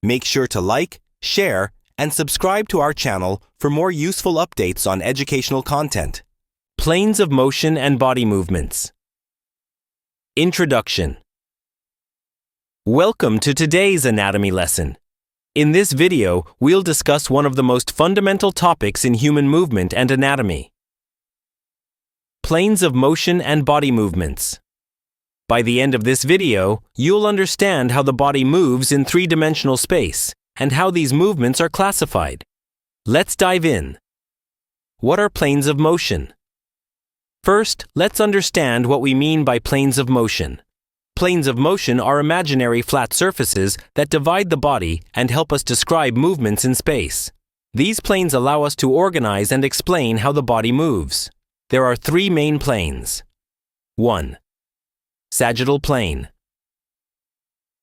Make sure to like, share, and subscribe to our channel for more useful updates on educational content. Planes of motion and body movements. Introduction. Welcome to today's anatomy lesson. In this video, we'll discuss one of the most fundamental topics in human movement and anatomy. Planes of motion and body movements. By the end of this video, you'll understand how the body moves in three-dimensional space and how these movements are classified. Let's dive in. What are planes of motion? First, let's understand what we mean by planes of motion. Planes of motion are imaginary flat surfaces that divide the body and help us describe movements in space. These planes allow us to organize and explain how the body moves. There are three main planes. 1. Sagittal plane.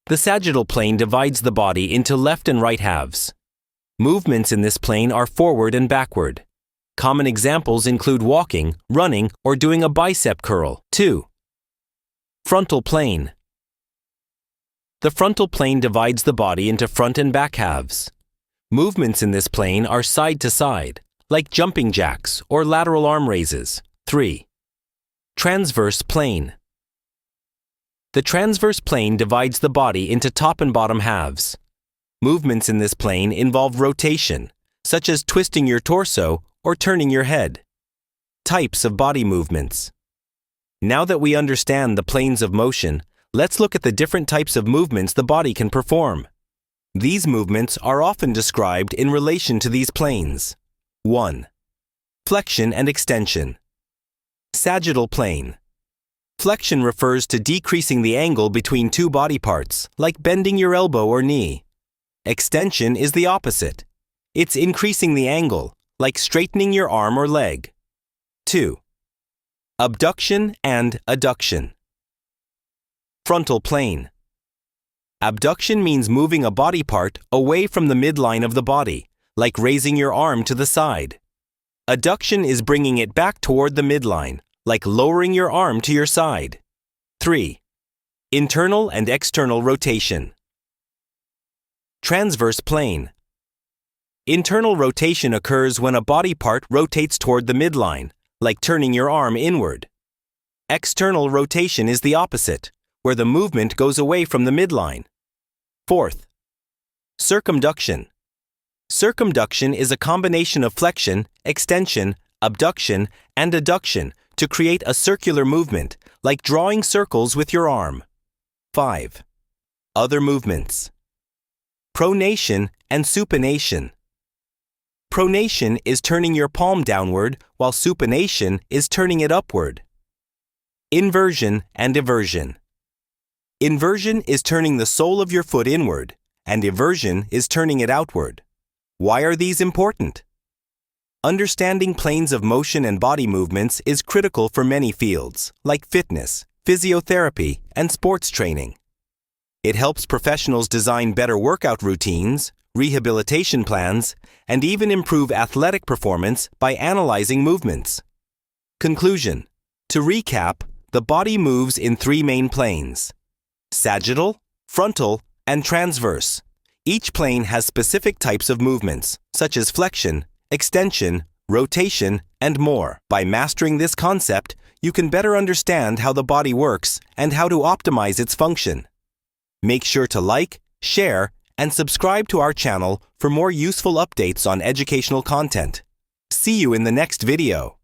The sagittal plane divides the body into left and right halves. Movements in this plane are forward and backward. Common examples include walking, running, or doing a bicep curl. 2. Frontal plane. The frontal plane divides the body into front and back halves. Movements in this plane are side to side, like jumping jacks or lateral arm raises. 3. Transverse plane. The transverse plane divides the body into top and bottom halves. Movements in this plane involve rotation, such as twisting your torso or turning your head. Types of body movements. Now that we understand the planes of motion, let's look at the different types of movements the body can perform. These movements are often described in relation to these planes. 1. Flexion and extension. Sagittal plane. Flexion refers to decreasing the angle between two body parts, like bending your elbow or knee. Extension is the opposite. It's increasing the angle, like straightening your arm or leg. 2. Abduction and adduction. Frontal plane. Abduction means moving a body part away from the midline of the body, like raising your arm to the side. Adduction is bringing it back toward the midline, like lowering your arm to your side. 3. Internal and external rotation. Transverse plane. Internal rotation occurs when a body part rotates toward the midline, like turning your arm inward. External rotation is the opposite, where the movement goes away from the midline. 4th. Circumduction. Circumduction is a combination of flexion, extension, abduction, and adduction to create a circular movement, like drawing circles with your arm. 5. Other movements. Pronation and supination. Pronation is turning your palm downward, while supination is turning it upward. Inversion and eversion. Inversion is turning the sole of your foot inward, and eversion is turning it outward. Why are these important? Understanding planes of motion and body movements is critical for many fields, like fitness, physiotherapy, and sports training. It helps professionals design better workout routines, rehabilitation plans, and even improve athletic performance by analyzing movements. Conclusion. To recap, the body moves in three main planes: sagittal, frontal, and transverse. Each plane has specific types of movements, such as flexion, extension, rotation, and more. By mastering this concept, you can better understand how the body works and how to optimize its function. Make sure to like, share, and subscribe to our channel for more useful updates on educational content. See you in the next video.